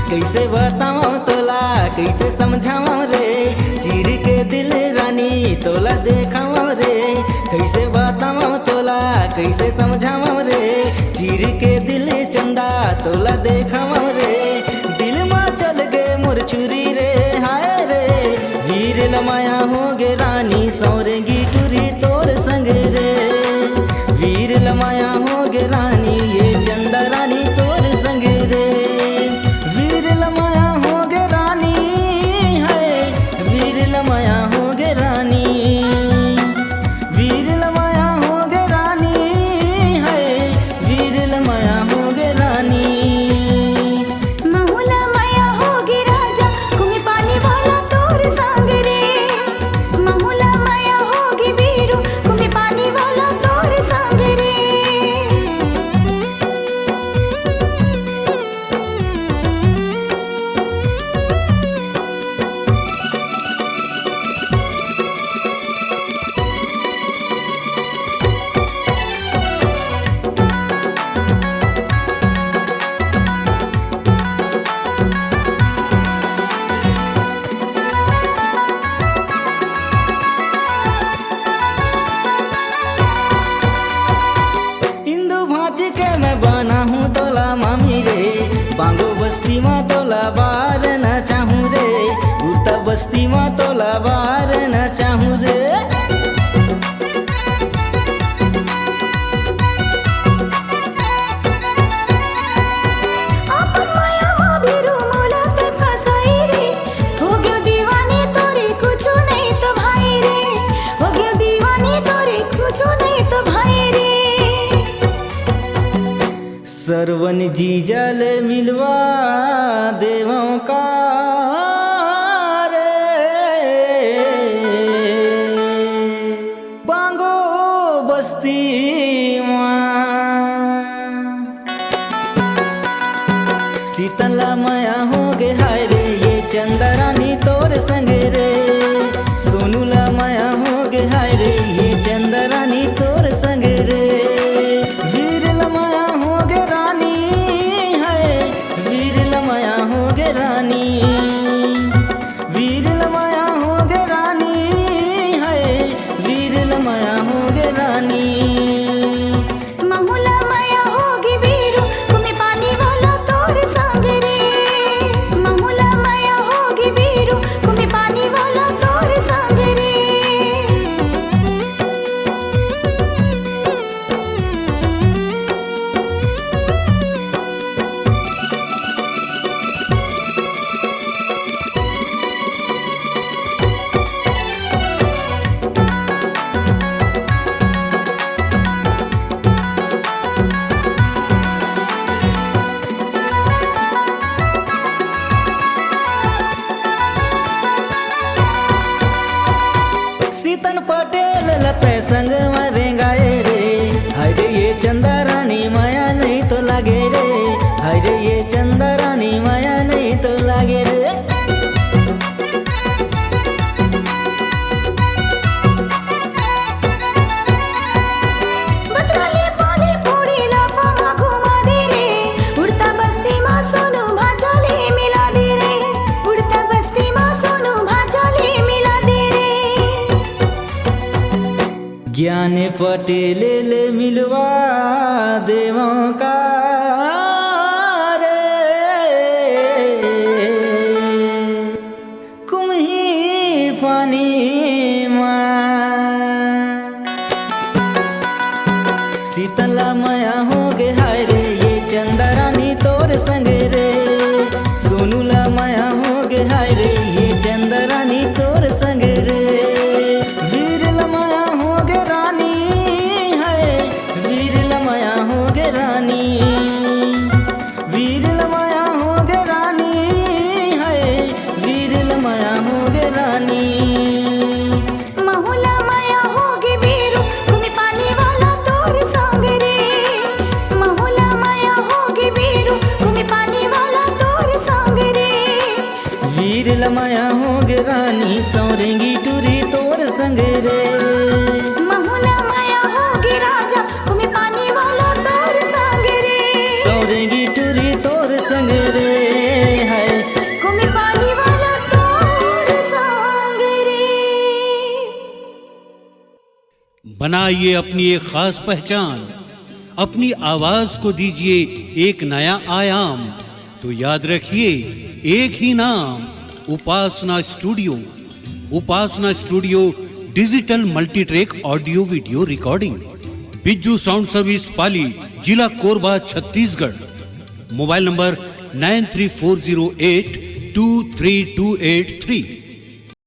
कैसे बताऊं तोला कैसे समझाऊं रे, चीर के दिल रानी तोला देखाऊं रे। कैसे बताऊं तोला कैसे समझाऊं रे, चीर के दिल चंदा तोला देखाऊं रे। दिल में चल गे मोर छुरी रे, हाय रे वीर लमाया हो गे रानी सौरेगी टूरी तोर संग रे। वीर लमाया हो गे रानी ये चंदा रानी तोर संग रे। वीर लमाया हो गे रानी है, वीर लमाया हो गे रानी। वीर लमाया हो गे रानी है, वीर लमाया हो गे रानी। महुला माया होगी राजा कुमी पानी वाला तोर संग रे। महुला माया होगी वीरू कुमी पानी वाला तोर संग रे। इंदु भाज के मैं बना हूँ तोला मामी रे। बांगो बस्ती में तोला बार न चाहूँ रे, उता बस्ती में तोला बार न चाहूँ रे। आपन माया मा वीरू मोला ते फसाई रे। हो गयो दीवानी तोरे कुछ नहीं तो भाई रे। हो गयो दीवानी तोरे कुछ नहीं तो भाई रे। सरवन जी जल मिलवा देवों का रे, बांगो बस्ती शीतला माया हो गे हाय रे ये चंदा रानी तोर संग रे। सोनूला माया हो गे हाय रे ये चंदा रानी तोर संग रे। वीर लमाया हो गे रानी है, वीर लमाया हो गे रानी। वीर लमाया हो गे रानी है, वीर लमाया हो गे रानी। महुला माया होगी वीरू कुमी पानी वाला तोर संग रे। महुला माया होगी वीरू कुमी पानी वाला तोर संग रे। सीतन पटेल लते संग मरेंगाए रे, हाय रे ये चंदा रानी माया नहीं तो लागे रे। हाय रे ये चंदा रानी माया नहीं तो लागे रे। बतवाले पाले पूरी लाफा मा घुमा दे रे। उड़ता बस्ती मा सोनू भाजाले मिला दे रे। उड़ता बस्ती मा सोनू भाजाले मिला दे रे। ज्ञान पटेल ले मिलवा देवों का रे, कुम्ही पानी शीतला माया हो गे हाय रे ये चंदा रानी तोर संग रे। सोनूला माया हो गे हाय रे ये चंदा रानी तोर संग रे। वीर लमाया हो गे रानी है, वीर लमाया हो गे रानी। वीर लमाया हो गे रानी है, वीर लमाया हो गे रानी। महुला माया होगी वीरू कुमी पानी वाला तोर संग रे। महुला माया होगी वीरू कुमी पानी वाला तोर संग रे। बनाइए अपनी एक खास पहचान, अपनी आवाज को दीजिए एक नया आयाम। तो याद रखिए एक ही नाम, Upasana studio. Upasana studio digital multitrack audio video recording, Bijju sound service Pali, जिला कोरबा, छत्तीसगढ़। Mobile number 9340823283।